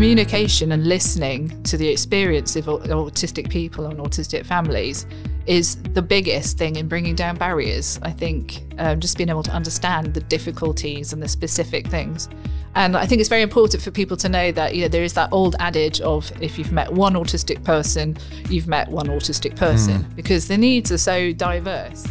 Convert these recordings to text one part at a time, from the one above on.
communication and listening to the experience of autistic people and autistic families is the biggest thing in bringing down barriers. I think just being able to understand the difficulties and the specific things. And I think it's very important for people to know that, there is that old adage of, if you've met one autistic person, you've met one autistic person, because the needs are so diverse.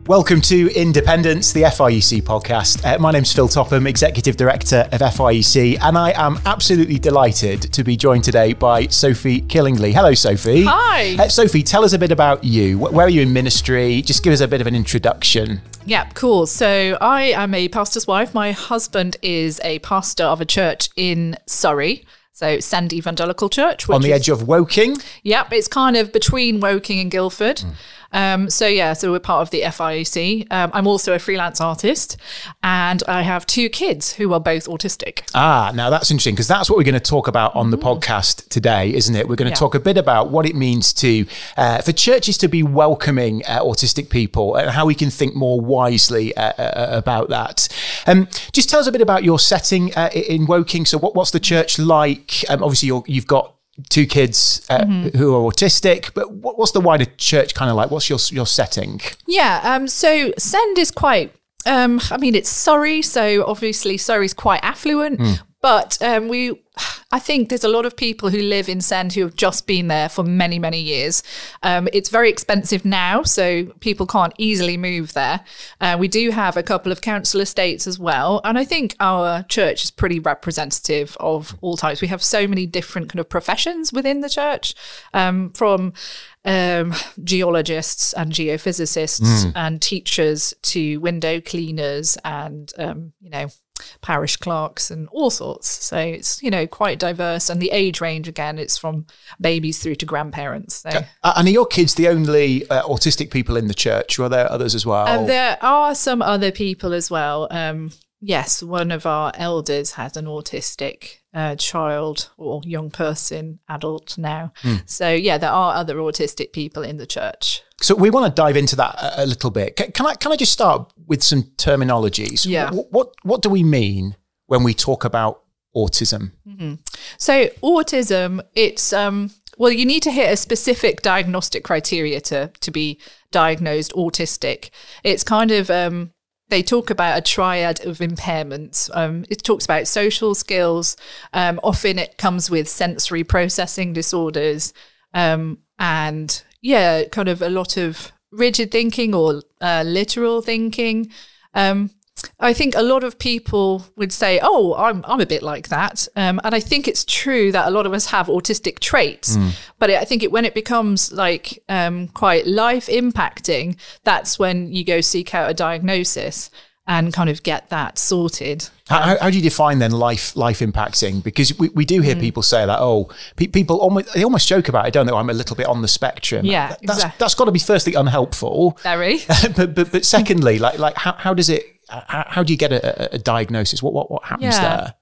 Welcome to Independence, the FIEC podcast. My name's Phil Topham, Executive Director of FIEC, and I am absolutely delighted to be joined today by Sophie Killingley. Hello, Sophie. Hi. Sophie, tell us a bit about you. Where are you in ministry? Just give us a bit of an introduction. Yeah, cool. So I am a pastor's wife. My husband is a pastor of a church in Surrey. So Send Evangelical Church. On the edge of Woking? Yep, it's kind of between Woking and Guildford. So we're part of the FIEC. I'm also a freelance artist, and I have 2 kids who are both autistic. Now that's interesting, because that's what we're going to talk about on the podcast today, isn't it? We're going to talk a bit about what it means to for churches to be welcoming autistic people and how we can think more wisely about that. Just tell us a bit about your setting in Woking. So what's the church like? Obviously, you've got 2 kids who are autistic, but what's the wider church kind of like? What's your setting? Yeah, so Send is quite, it's Surrey, so obviously Surrey's quite affluent, but I think there's a lot of people who live in Send who have just been there for many, many years. It's very expensive now, so people can't easily move there. We do have a couple of council estates as well. And I think our church is pretty representative of all types. We have so many different kind of professions within the church, from geologists and geophysicists and teachers to window cleaners and, parish clerks and all sorts. So it's, quite diverse. And the age range, again, it's from babies through to grandparents. So. And are your kids the only autistic people in the church, or are there others as well? There are some other people as well. Yes, one of our elders has an autistic child or young person, adult now. So yeah, there are other autistic people in the church. So we want to dive into that a little bit. Can I just start with some terminologies? Yeah. What do we mean when we talk about autism? So autism, it's you need to hit a specific diagnostic criteria to be diagnosed autistic. It's kind of they talk about a triad of impairments. It talks about social skills. Often it comes with sensory processing disorders, and kind of a lot of rigid thinking or literal thinking. I think a lot of people would say, "Oh, I'm a bit like that," and I think it's true that a lot of us have autistic traits. But I think when it becomes like quite life impacting, that's when you go seek out a diagnosis and kind of get that sorted. How do you define then life impacting? Because we do hear people say that, people almost joke about it, don't they? I'm a little bit on the spectrum. Yeah, that's got to be firstly unhelpful. Very. but secondly, like how does it? How do you get a diagnosis? What happens there?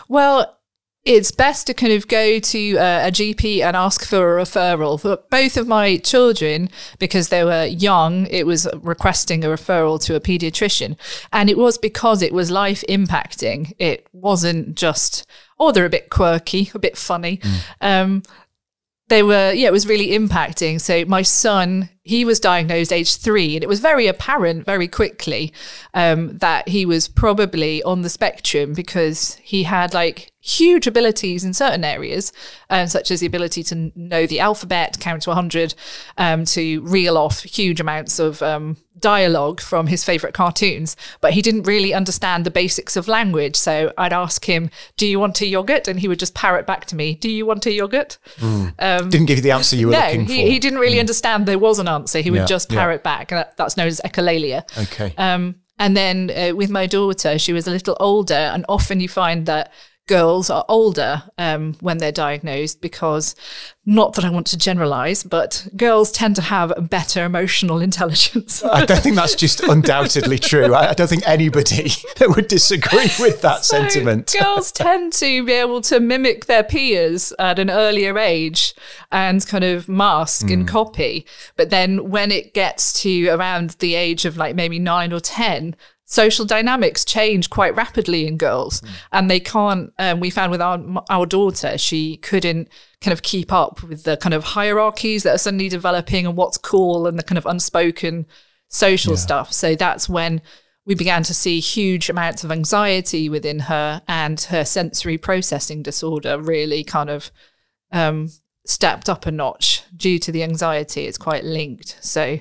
Well, it's best to kind of go to a GP and ask for a referral. For both of my children, because they were young, it was requesting a referral to a paediatrician. And it was because it was life impacting. It wasn't just, they're a bit quirky, a bit funny. They were, it was really impacting. So my son, he was diagnosed age 3, and it was very apparent very quickly that he was probably on the spectrum, because he had like huge abilities in certain areas, such as the ability to know the alphabet, count to 100, to reel off huge amounts of dialogue from his favourite cartoons, but he didn't really understand the basics of language. So I'd ask him, "Do you want a yogurt?" And he would just parrot back to me, "Do you want a yogurt?" Didn't give you the answer you were looking for. He didn't really understand there was an answer. He would just parrot back. That's known as echolalia. Okay. And then with my daughter, she was a little older, and often you find that girls are older when they're diagnosed, because, not that I want to generalize, but girls tend to have a better emotional intelligence. I don't think that's just undoubtedly true. I don't think anybody would disagree with that sentiment. Girls tend to be able to mimic their peers at an earlier age and kind of mask and copy. But then when it gets to around the age of like maybe 9 or 10, social dynamics change quite rapidly in girls, and they can't. We found with our daughter, she couldn't kind of keep up with the kind of hierarchies that are suddenly developing and what's cool and the kind of unspoken social stuff. So that's when we began to see huge amounts of anxiety within her, and her sensory processing disorder really kind of stepped up a notch due to the anxiety. It's quite linked. So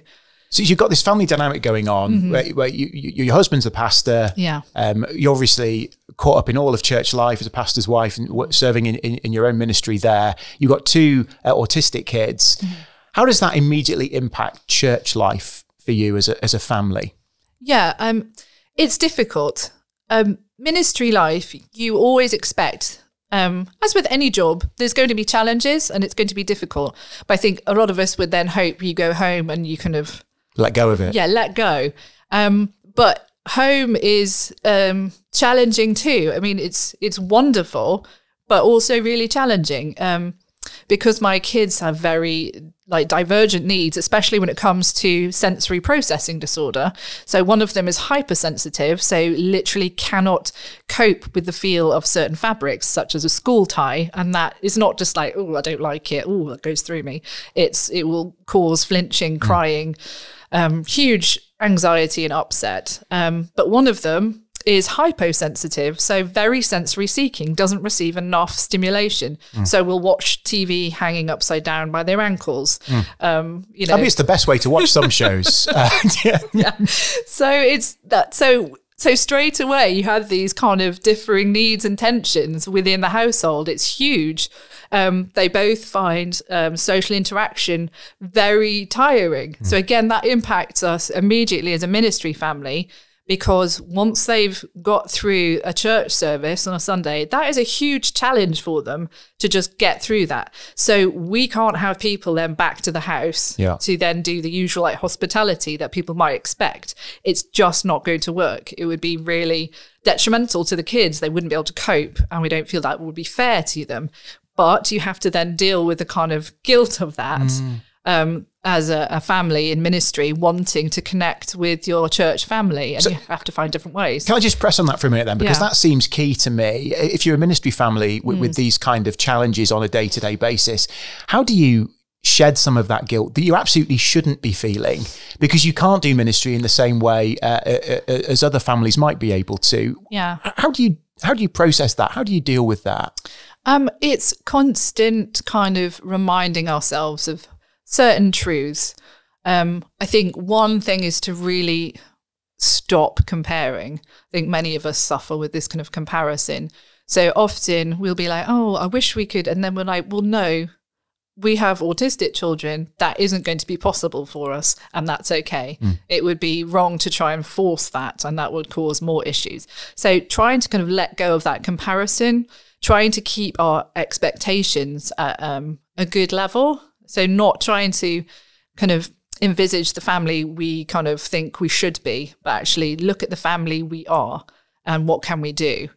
you've got this family dynamic going on where your husband's a pastor. Yeah. You're obviously caught up in all of church life as a pastor's wife and serving in your own ministry there. You've got two autistic kids. How does that immediately impact church life for you as a family? Yeah, it's difficult. Ministry life, you always expect, as with any job, there's going to be challenges and it's going to be difficult. But I think a lot of us would then hope you go home and you kind of let go of it. Yeah, let go. But home is challenging too. I mean, it's wonderful, but also really challenging because my kids have very divergent needs, especially when it comes to sensory processing disorder. So one of them is hypersensitive, so literally cannot cope with the feel of certain fabrics, such as a school tie. And that is not just like, oh, I don't like it. Oh, that goes through me. It will cause flinching, crying, huge anxiety and upset. But one of them is hyposensitive, so very sensory seeking, doesn't receive enough stimulation. So we'll watch TV hanging upside down by their ankles. I mean, it's the best way to watch some shows. Yeah. So it's that. So straight away you have these kind of differing needs and tensions within the household. It's huge. They both find social interaction very tiring. So again, that impacts us immediately as a ministry family, because once they've got through a church service on a Sunday, that is a huge challenge for them to just get through that. So we can't have people then back to the house to then do the usual hospitality that people might expect. It's just not going to work. It would be really detrimental to the kids. They wouldn't be able to cope, and we don't feel that would be fair to them. But you have to then deal with the kind of guilt of that. As a family in ministry, wanting to connect with your church family, and you have to find different ways. Can I just press on that for a minute then? Because that seems key to me. If you're a ministry family with these kind of challenges on a day-to-day basis, how do you shed some of that guilt that you absolutely shouldn't be feeling, because you can't do ministry in the same way as other families might be able to? Yeah. How do you process that? How do you deal with that? It's constant kind of reminding ourselves of certain truths. I think one thing is to really stop comparing. I think many of us suffer with this kind of comparison. So often we'll be like, oh, I wish we could. And then we're like, well, no, we have autistic children. That isn't going to be possible for us. And that's okay. It would be wrong to try and force that, and that would cause more issues. So trying to kind of let go of that comparison, trying to keep our expectations at a good level. So not trying to kind of envisage the family we kind of think we should be, but actually look at the family we are and what can we do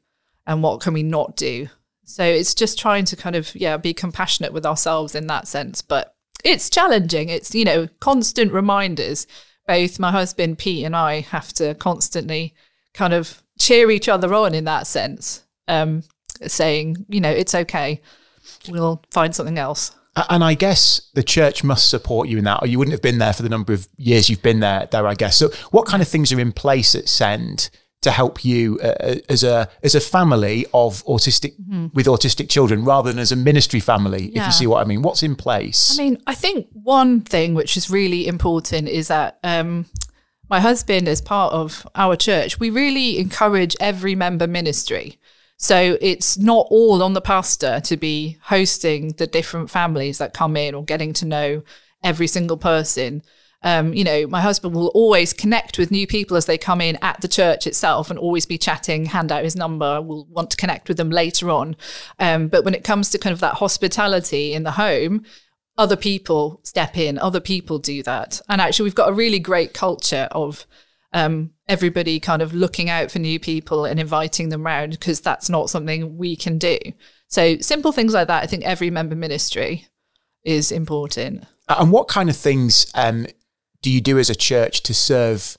and what can we not do. So it's just trying to kind of, be compassionate with ourselves in that sense. But it's challenging. It's, constant reminders. Both my husband, Pete, and I have to constantly kind of cheer each other on in that sense, saying, it's okay. We'll find something else. And I guess the church must support you in that, or you wouldn't have been there for the number of years you've been there, I guess. So what kind of things are in place at Send to help you as a family of autistic with autistic children, rather than as a ministry family, if you see what I mean? What's in place? I mean, I think one thing which is really important is that my husband, as part of our church, we really encourage every member ministry. So it's not all on the pastor to be hosting the different families that come in or getting to know every single person. My husband will always connect with new people as they come in at the church itself and always be chatting, hand out his number, will want to connect with them later on. But when it comes to kind of that hospitality in the home, other people step in, other people do that. And actually, we've got a really great culture of everybody kind of looking out for new people and inviting them round, because that's not something we can do. So simple things like that, I think every member ministry is important. And what kind of things do you do as a church to serve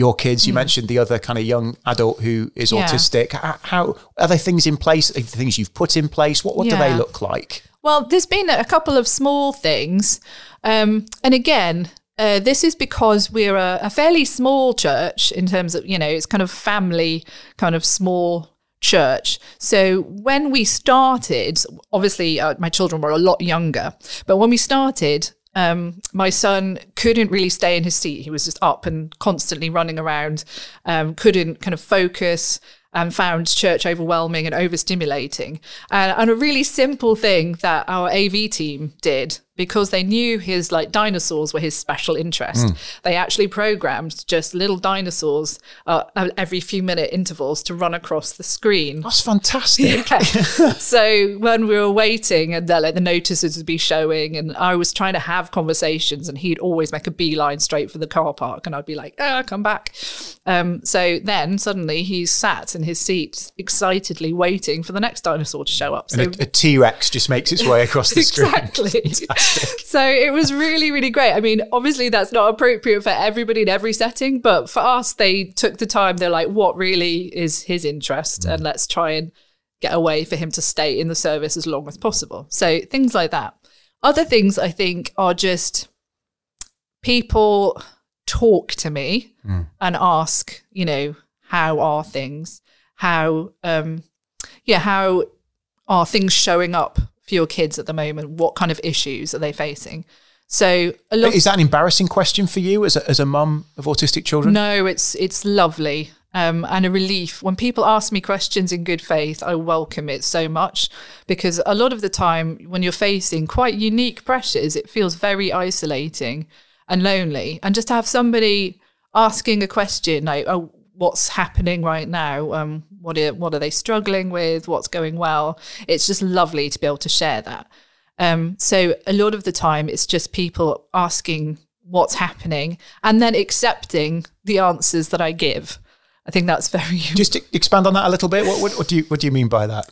your kids? You mentioned the other kind of young adult who is autistic. How are there things in place, things you've put in place? What do they look like? Well, there's been a couple of small things. And again, this is because we're a fairly small church in terms of, it's kind of family, kind of small church. So when we started, obviously my children were a lot younger, but when we started, my son couldn't really stay in his seat. He was just up and constantly running around, couldn't kind of focus, and found church overwhelming and overstimulating. And a really simple thing that our AV team did, because they knew his dinosaurs were his special interest. They actually programmed just little dinosaurs every few minute intervals to run across the screen. That's fantastic. So when we were waiting and the notices would be showing and I was trying to have conversations and he'd always make a beeline straight for the car park and I'd be like, come back. So then suddenly he's sat in his seat excitedly waiting for the next dinosaur to show up. So and a T-Rex just makes its way across the screen. Exactly. So it was really, really great. I mean, obviously that's not appropriate for everybody in every setting, but for us, they took the time. They're like, what really is his interest? And let's try and get a way for him to stay in the service as long as possible. So things like that. Other things I think are just people talk to me and ask, how are things? How are things showing up for your kids at the moment? What kind of issues are they facing? So is that an embarrassing question for you as a mum of autistic children? No, it's lovely and a relief. When people ask me questions in good faith, I welcome it so much, because a lot of the time when you're facing quite unique pressures, it feels very isolating and lonely. And just to have somebody asking a question like, oh, what's happening right now? What are they struggling with? What's going well? It's just lovely to be able to share that. So a lot of the time it's just people asking what's happening and then accepting the answers that I give. I think that's very... Just to expand on that a little bit. What do you mean by that?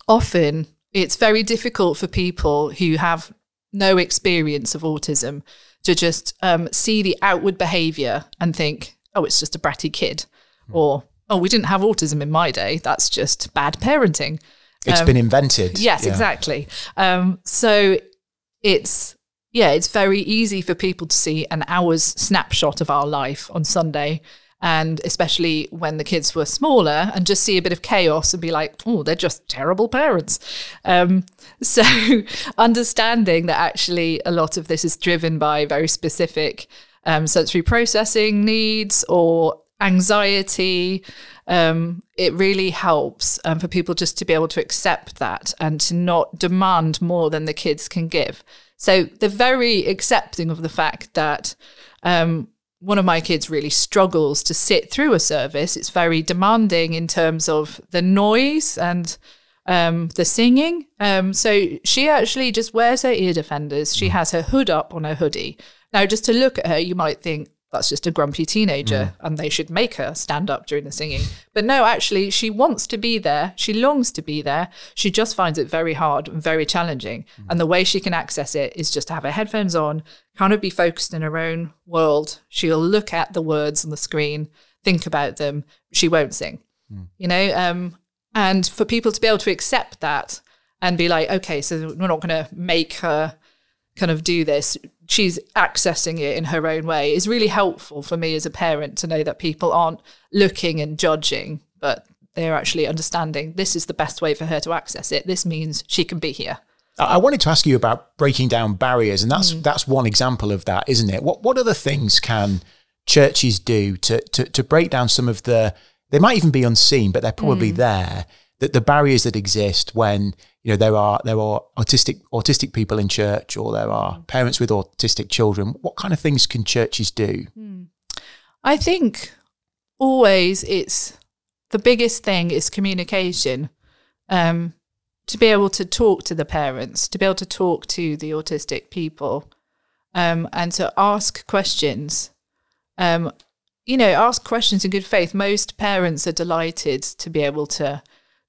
Often it's very difficult for people who have no experience of autism to just see the outward behaviour and think, oh, it's just a bratty kid. Or, oh, we didn't have autism in my day. That's just bad parenting. It's been invented. Yes, exactly. So it's very easy for people to see an hour's snapshot of our life on Sunday, and especially when the kids were smaller, and just see a bit of chaos and be like, oh, they're just terrible parents. So understanding that actually a lot of this is driven by very specific sensory processing needs or anxiety, it really helps for people just to be able to accept that and to not demand more than the kids can give. So they're very accepting of the fact that one of my kids really struggles to sit through a service. It's very demanding in terms of the noise and the singing. So she actually just wears her ear defenders. She has her hood up on her hoodie. Now, just to look at her, you might think that's just a grumpy teenager and they should make her stand up during the singing. But no, actually, she wants to be there. She longs to be there. She just finds it very hard and very challenging. And the way she can access it is just to have her headphones on, kind of be focused in her own world. She'll look at the words on the screen, think about them. She won't sing, and for people to be able to accept that and be like, okay, so we're not going to make her kind of do this. She's accessing it in her own way is really helpful for me as a parent to know that people aren't looking and judging, but they're actually understanding this is the best way for her to access it. This means she can be here. I wanted to ask you about breaking down barriers, and that's one example of that, isn't it? What other things can churches do to break down some of they might even be unseen, but they're probably there, that the barriers that exist when there are autistic people in church, or there are parents with autistic children. What kind of things can churches do? I think always the biggest thing is communication. To be able to talk to the parents, to be able to talk to the autistic people, and to ask questions. Ask questions in good faith. Most parents are delighted to be able to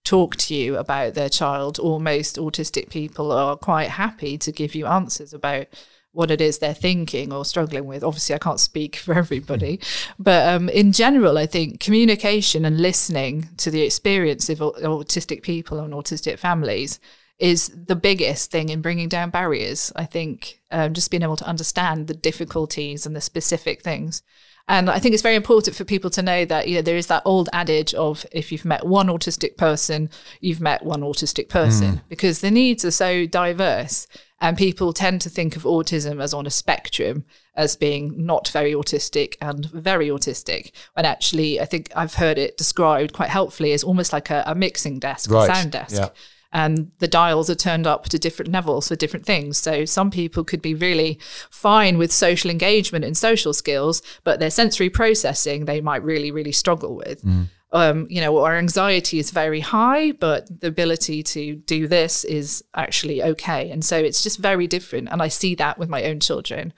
talk to you about their child, or most autistic people are quite happy to give you answers about what it is they're thinking or struggling with. Obviously, I can't speak for everybody, but in general, I think communication and listening to the experience of autistic people and autistic families is the biggest thing in bringing down barriers. I think just being able to understand the difficulties and the specific things. And I think it's very important for people to know that, there is that old adage of if you've met one autistic person, you've met one autistic person, because the needs are so diverse. And people tend to think of autism as on a spectrum, as being not very autistic and very autistic, when actually I think I've heard it described quite helpfully as almost like a mixing desk, a sound desk. Yeah. And the dials are turned up to different levels for different things. So some people could be really fine with social engagement and social skills, but their sensory processing, they might really, really struggle with. Our anxiety is very high, but the ability to do this is actually okay. And so it's just very different. And I see that with my own children,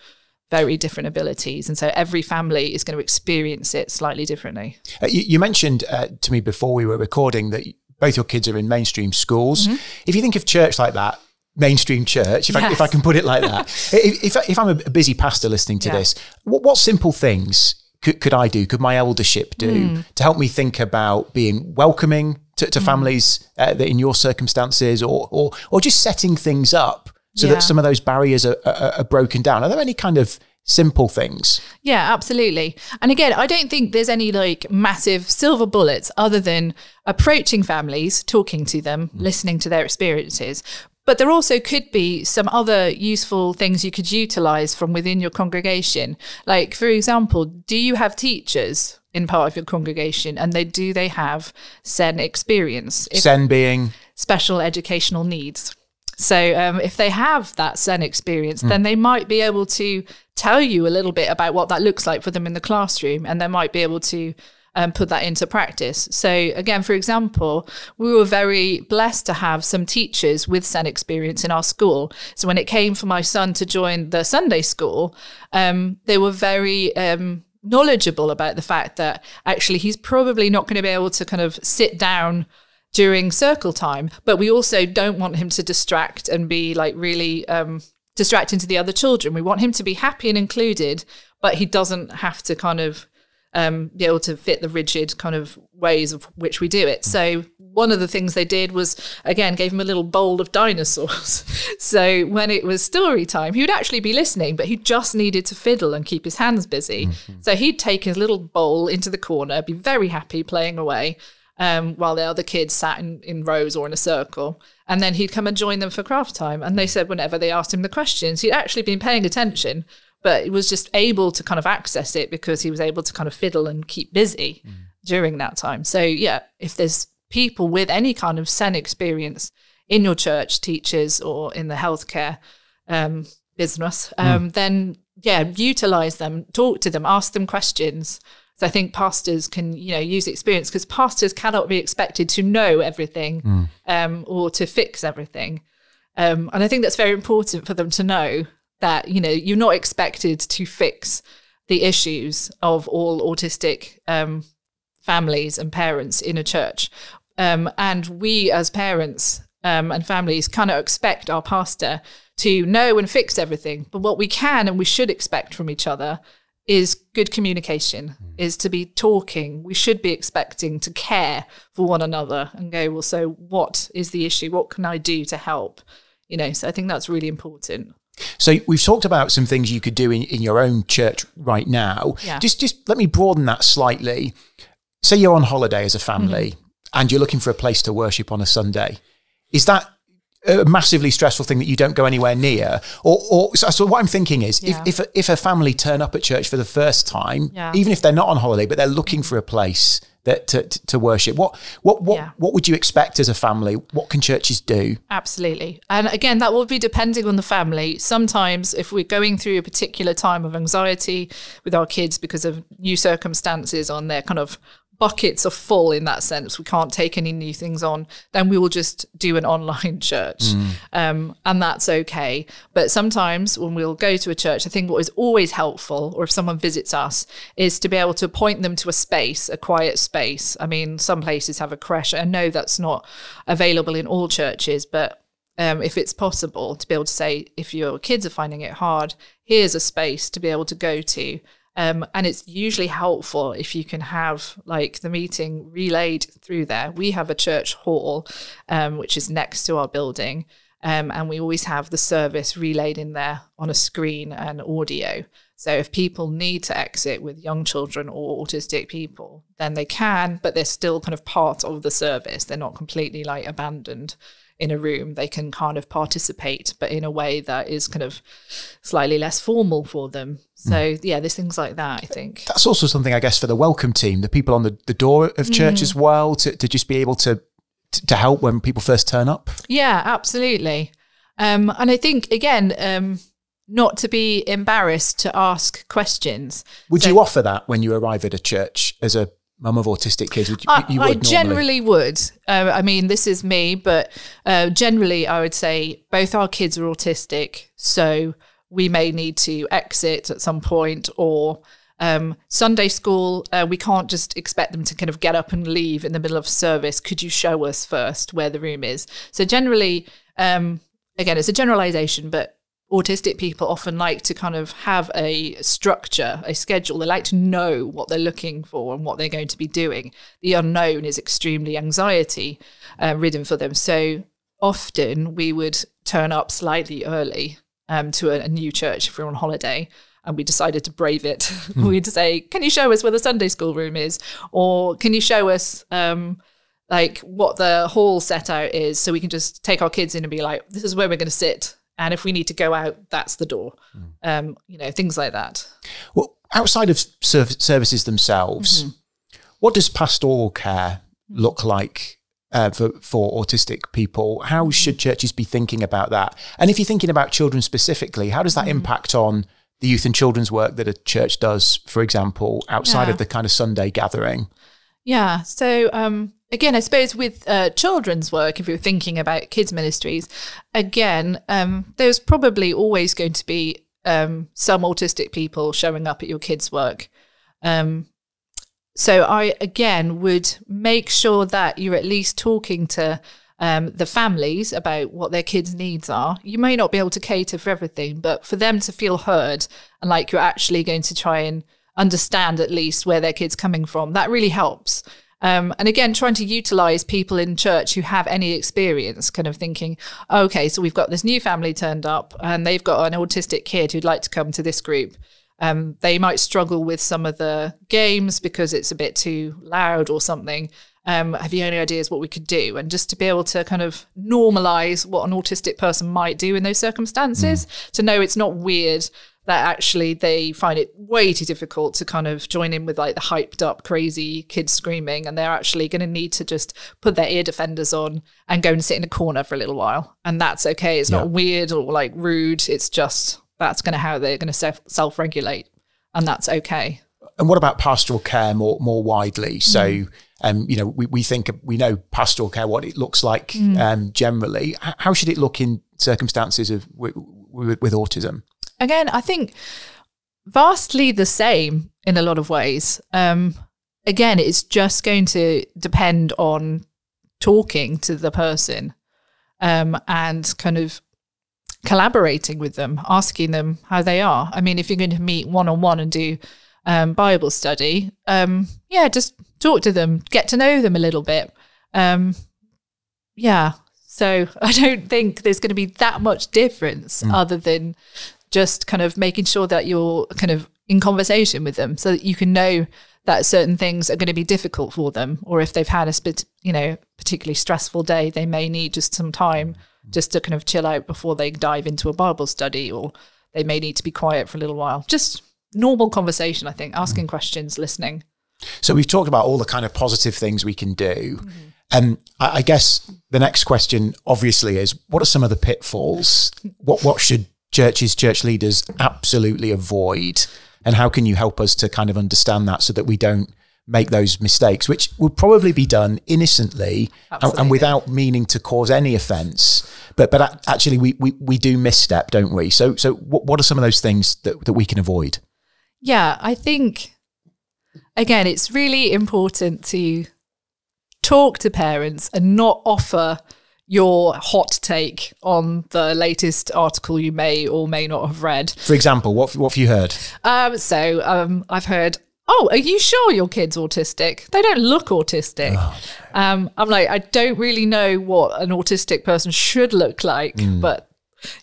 very different abilities. And so every family is going to experience it slightly differently. You mentioned to me before we were recording that both your kids are in mainstream schools. If you think of church like that, mainstream church, if I can put it like that, if I'm a busy pastor listening to this, what simple things could I do? Could my eldership do to help me think about being welcoming to families that in your circumstances, or just setting things up so that some of those barriers are broken down? Are there any kind of simple things? Yeah, absolutely. And again, I don't think there's any like massive silver bullets other than approaching families, talking to them, listening to their experiences. But there also could be some other useful things you could utilize from within your congregation. Like, for example, do you have teachers in part of your congregation, and do they have SEN experience? SEN being? Special educational needs. So if they have that SEN experience, then they might be able to tell you a little bit about what that looks like for them in the classroom, and they might be able to put that into practice. So again, for example, we were very blessed to have some teachers with SEN experience in our school. So when it came for my son to join the Sunday school, they were very knowledgeable about the fact that actually he's probably not going to be able to kind of sit down during circle time, but we also don't want him to distract and be like really distracting to the other children. We want him to be happy and included, but he doesn't have to kind of be able to fit the rigid kind of ways of which we do it. So one of the things they did was, again, gave him a little bowl of dinosaurs. So when it was story time, he would actually be listening, but he just needed to fiddle and keep his hands busy. So he'd take his little bowl into the corner, be very happy playing away, while the other kids sat in rows or in a circle. And then he'd come and join them for craft time. And they said whenever they asked him the questions, he'd actually been paying attention, but he was just able to kind of access it because he was able to kind of fiddle and keep busy during that time. So yeah, if there's people with any kind of SEN experience in your church, teachers, or in the healthcare business, then yeah, utilize them, talk to them, ask them questions. So I think pastors can, use experience, because pastors cannot be expected to know everything or to fix everything. And I think that's very important for them to know that, you're not expected to fix the issues of all autistic families and parents in a church. And we as parents and families cannot expect our pastor to know and fix everything. But what we can and we should expect from each other is good communication, is to be talking. We should be expecting to care for one another and go, well, so what is the issue? What can I do to help? So I think that's really important. So we've talked about some things you could do in your own church right now. Yeah. Just let me broaden that slightly. Say you're on holiday as a family and you're looking for a place to worship on a Sunday. Is that a massively stressful thing that you don't go anywhere near? Or so what I'm thinking is, if a family turn up at church for the first time, even if they're not on holiday, but they're looking for a place that to worship, what would you expect as a family? What can churches do? Absolutely. And again, that will be depending on the family. Sometimes if we're going through a particular time of anxiety with our kids because of new circumstances on their kind of buckets are full in that sense, we can't take any new things on, then we will just do an online church. And that's okay. But sometimes when we'll go to a church, I think what is always helpful, or if someone visits us, is to be able to point them to a space, a quiet space. I mean, some places have a creche. I know that's not available in all churches, but if it's possible, to be able to say, if your kids are finding it hard, here's a space to be able to go to. And it's usually helpful if you can have like the meeting relayed through there. We have a church hall, which is next to our building. And we always have the service relayed in there on a screen and audio. So if people need to exit with young children or autistic people, then they can, but they're still kind of part of the service. They're not completely like abandoned in a room. They can kind of participate, but in a way that is kind of slightly less formal for them. So yeah, there's things like that, I think. That's also something, I guess, for the welcome team, the people on the door of church as well, to just be able to help when people first turn up. Yeah, absolutely. And I think, again, not to be embarrassed to ask questions. Would you offer that when you arrive at a church as a mum of autistic kids? I generally would. I mean, this is me, but generally I would say both our kids are autistic, so we may need to exit at some point, or Sunday school, we can't just expect them to kind of get up and leave in the middle of service. Could you show us first where the room is? So generally, again, it's a generalization, but autistic people often like to kind of have a structure, a schedule. They like to know what they're looking for and what they're going to be doing. The unknown is extremely anxiety ridden for them. So often we would turn up slightly early to a new church if we're on holiday, and we decided to brave it. We'd say, can you show us where the Sunday school room is? Or can you show us like what the hall set out is, so we can just take our kids in and be like, this is where we're going to sit. And if we need to go out, that's the door. Things like that. Well, outside of services themselves, what does pastoral care look like for autistic people? How should churches be thinking about that? And if you're thinking about children specifically, how does that impact on the youth and children's work that a church does, for example, outside of the kind of Sunday gathering? Yeah. So, again, I suppose with children's work, if you're thinking about kids ministries, again, there's probably always going to be some autistic people showing up at your kids' work. So I, again, would make sure that you're at least talking to the families about what their kids' needs are. You may not be able to cater for everything, but for them to feel heard and like you're actually going to try and understand at least where their kid's coming from, that really helps. And again, trying to utilize people in church who have any experience, kind of thinking, okay, so we've got this new family turned up and they've got an autistic kid who'd like to come to this group. They might struggle with some of the games because it's a bit too loud or something. Have you any ideas what we could do? And just to be able to kind of normalize what an autistic person might do in those circumstances, to know it's not weird, that actually they find it way too difficult to kind of join in with like the hyped up crazy kids screaming, and they're actually going to need to just put their ear defenders on and go and sit in a corner for a little while. And that's okay. It's not weird or like rude. It's just that's going to how they're going to self-regulate, and that's okay. And what about pastoral care more widely? So, we know pastoral care, what it looks like generally. How should it look in circumstances of with autism? Again, I think vastly the same in a lot of ways. Again, it's just going to depend on talking to the person and kind of collaborating with them, asking them how they are. I mean, if you're going to meet one-on-one and do Bible study, just talk to them, get to know them a little bit. So I don't think there's going to be that much difference other than just kind of making sure that you're kind of in conversation with them so that you can know that certain things are going to be difficult for them, or if they've had a particularly stressful day, they may need just some time just to kind of chill out before they dive into a Bible study, or they may need to be quiet for a little while. Just normal conversation, I think, asking questions, listening. So we've talked about all the kind of positive things we can do. I guess the next question obviously is, what are some of the pitfalls? What should church leaders absolutely avoid? And how can you help us to kind of understand that so that we don't make those mistakes, which will probably be done innocently and without meaning to cause any offence. But actually we do misstep, don't we? So what are some of those things that we can avoid? Yeah, I think, again, it's really important to talk to parents and not offer your hot take on the latest article you may or may not have read. For example, what have you heard? I've heard, oh, are you sure your kid's autistic? They don't look autistic. Oh. I'm like, I don't really know what an autistic person should look like, but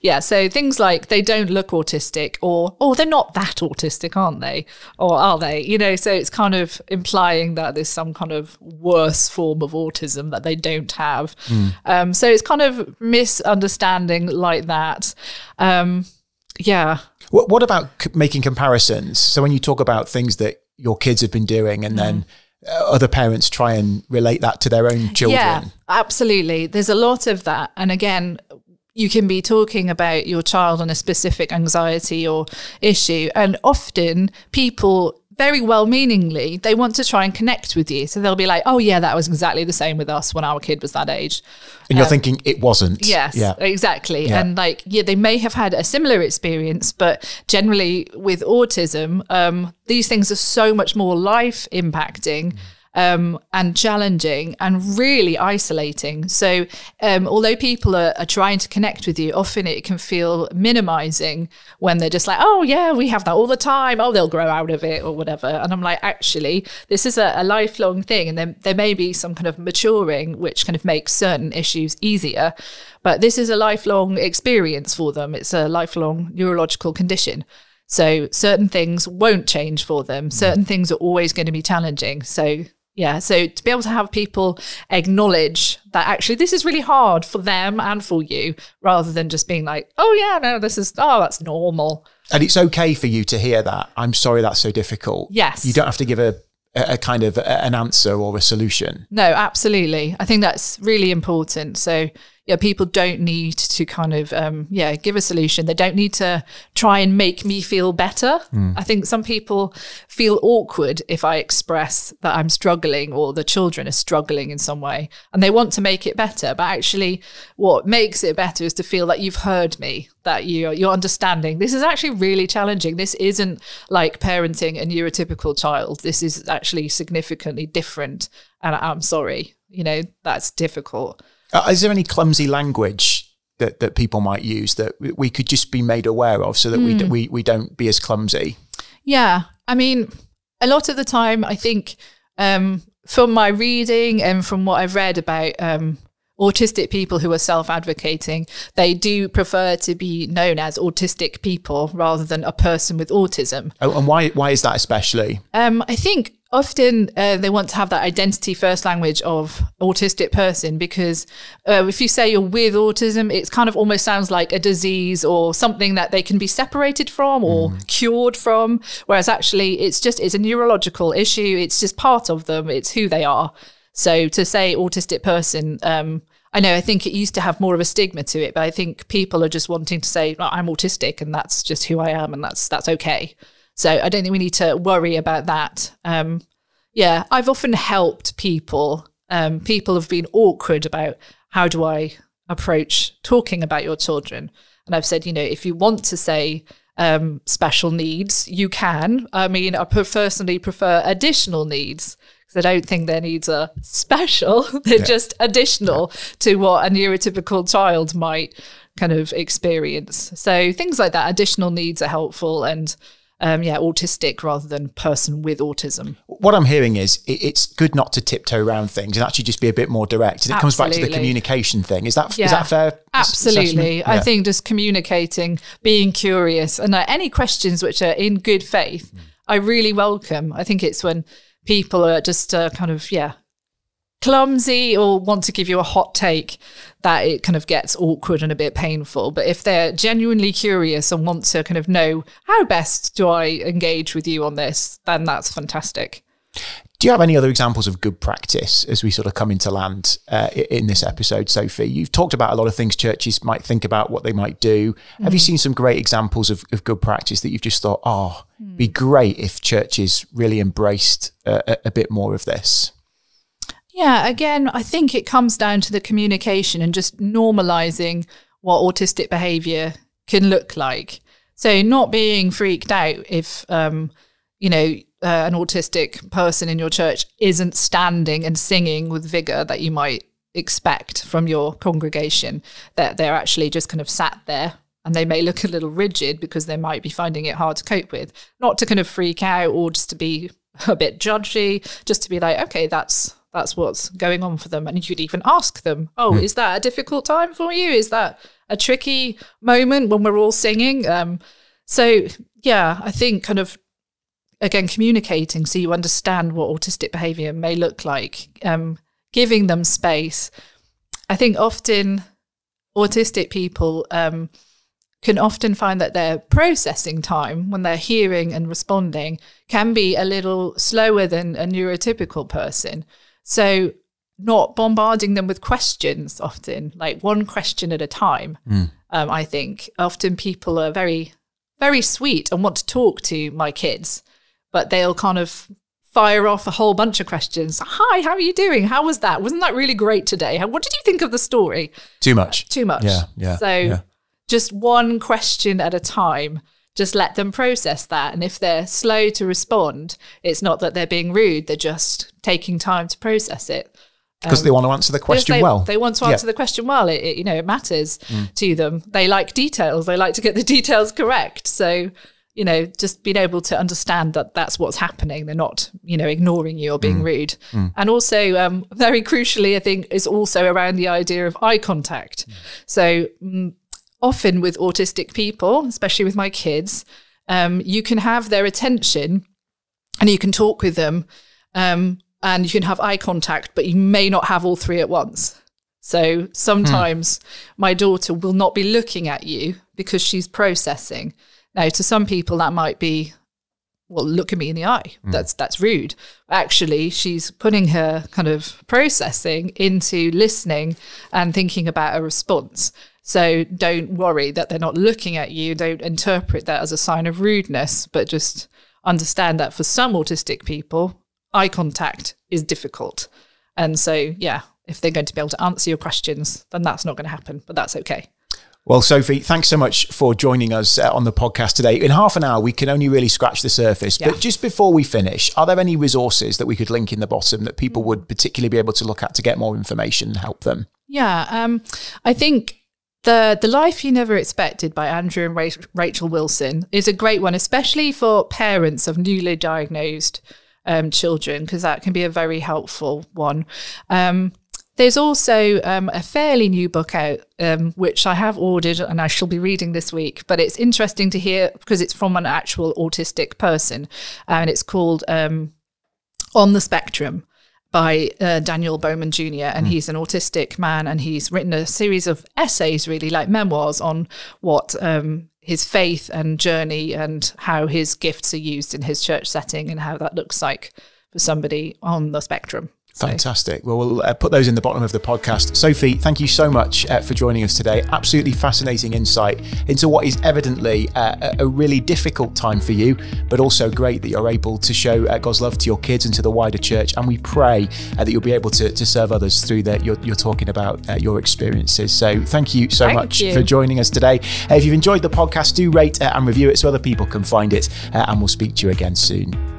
yeah, so things like they don't look autistic, or, oh, they're not that autistic, aren't they? Or are they? You know, so it's kind of implying that there's some kind of worse form of autism that they don't have. So it's kind of misunderstanding like that. Yeah. What about making comparisons? So when you talk about things that your kids have been doing and then other parents try and relate that to their own children. Yeah, absolutely. There's a lot of that. And again, you can be talking about your child on a specific anxiety or issue. And often people, very well-meaningly, they want to try and connect with you. So they'll be like, oh, yeah, that was exactly the same with us when our kid was that age. And you're thinking it wasn't. Yes, yeah. Exactly. Yeah. And like, yeah, they may have had a similar experience, but generally with autism, these things are so much more life impacting and challenging and really isolating. So although people are trying to connect with you, often it can feel minimizing when they're just like, oh yeah, we have that all the time. Oh, they'll grow out of it or whatever. And I'm like, actually, this is a lifelong thing. And then there may be some kind of maturing, which kind of makes certain issues easier. But this is a lifelong experience for them. It's a lifelong neurological condition. So certain things won't change for them. Certain things are always going to be challenging. So yeah, so to be able to have people acknowledge that actually this is really hard for them and for you, rather than just being like, oh yeah, no, that's normal. And it's okay for you to hear that. I'm sorry that's so difficult. Yes. You don't have to give a kind of an answer or a solution. No, absolutely. I think that's really important. So yeah, people don't need to kind of, give a solution. They don't need to try and make me feel better. I think some people feel awkward if I express that I'm struggling or the children are struggling in some way, and they want to make it better. But actually what makes it better is to feel that you've heard me, that you're understanding. This is actually really challenging. This isn't like parenting a neurotypical child. This is actually significantly different. And I'm sorry, that's difficult. Is there any clumsy language that people might use that we could just be made aware of so that we don't be as clumsy? Yeah. I mean, a lot of the time, I think from my reading and from what I've read about autistic people who are self-advocating, they do prefer to be known as autistic people rather than a person with autism. Oh, and why is that especially? I think often they want to have that identity first language of autistic person, because if you say you're with autism, it kind of almost sounds like a disease or something that they can be separated from or cured from, whereas actually it's a neurological issue. It's just part of them. It's who they are. So to say autistic person, I think it used to have more of a stigma to it, but I think people are just wanting to say, oh, I'm autistic and that's just who I am and that's okay. So I don't think we need to worry about that. I've often helped people. People have been awkward about how do I approach talking about your children. And I've said, if you want to say special needs, you can. I mean, I personally prefer additional needs, because I don't think their needs are special. They're just additional to what a neurotypical child might kind of experience. So things like that, additional needs are helpful, and autistic rather than person with autism. What I'm hearing is it's good not to tiptoe around things and actually just be a bit more direct. And it comes back to the communication thing. Is that fair? Absolutely. I think just communicating, being curious, and any questions which are in good faith, I really welcome. I think it's when people are just clumsy or want to give you a hot take that it kind of gets awkward and a bit painful. But if they're genuinely curious and want to kind of know how best do I engage with you on this, then that's fantastic. Do you have any other examples of good practice as we sort of come into land in this episode, Sophie? You've talked about a lot of things churches might think about, what they might do. Have you seen some great examples of good practice that you've just thought, it'd be great if churches really embraced a bit more of this? Yeah, again, I think it comes down to the communication and just normalising what autistic behaviour can look like. So not being freaked out if, an autistic person in your church isn't standing and singing with vigour that you might expect from your congregation, that they're actually just kind of sat there, and they may look a little rigid because they might be finding it hard to cope with. Not to kind of freak out or just to be a bit judgy, just to be like, okay, that's what's going on for them. And you could even ask them, is that a difficult time for you? Is that a tricky moment when we're all singing? So yeah, I think kind of, again, communicating so you understand what autistic behaviour may look like, giving them space. I think often autistic people can often find that their processing time when they're hearing and responding can be a little slower than a neurotypical person. So not bombarding them with questions often, like one question at a time. I think often people are very, very sweet and want to talk to my kids, but they'll kind of fire off a whole bunch of questions. Hi, how are you doing? How was that? Wasn't that really great today? What did you think of the story? Too much. Yeah. So just one question at a time. Just let them process that. And if they're slow to respond, it's not that they're being rude. They're just taking time to process it. Because they want to answer the question well. They want to answer the question well. It matters to them. They like details. They like to get the details correct. So, just being able to understand that that's what's happening. They're not, ignoring you or being rude. And also, very crucially, I think, is also around the idea of eye contact. So often with autistic people, especially with my kids, you can have their attention and you can talk with them and you can have eye contact, but you may not have all three at once. So sometimes my daughter will not be looking at you because she's processing. Now, to some people, that might be, well, look at me in the eye. That's rude. Actually, she's putting her kind of processing into listening and thinking about a response. So don't worry that they're not looking at you. Don't interpret that as a sign of rudeness, but just understand that for some autistic people, eye contact is difficult. And so, if they're going to be able to answer your questions, then that's not going to happen, but that's okay. Well, Sophie, thanks so much for joining us on the podcast today. In half an hour, we can only really scratch the surface. But just before we finish, are there any resources that we could link in the bottom that people would particularly be able to look at to get more information and help them? Yeah, I think The Life You Never Expected by Andrew and Rachel Wilson is a great one, especially for parents of newly diagnosed children, because that can be a very helpful one. There's also a fairly new book out, which I have ordered and I shall be reading this week, but it's interesting to hear because it's from an actual autistic person, and it's called On the Spectrum by Daniel Bowman Jr. And he's an autistic man, and he's written a series of essays, really like memoirs, on what his faith and journey and how his gifts are used in his church setting and how that looks like for somebody on the spectrum. Fantastic. Well, we'll put those in the bottom of the podcast. Sophie, thank you so much for joining us today. Absolutely fascinating insight into what is evidently a really difficult time for you, but also great that you're able to show God's love to your kids and to the wider church. And we pray that you'll be able to serve others through that. You're talking about your experiences. So thank you so much for joining us today. If you've enjoyed the podcast, do rate and review it so other people can find it. And we'll speak to you again soon.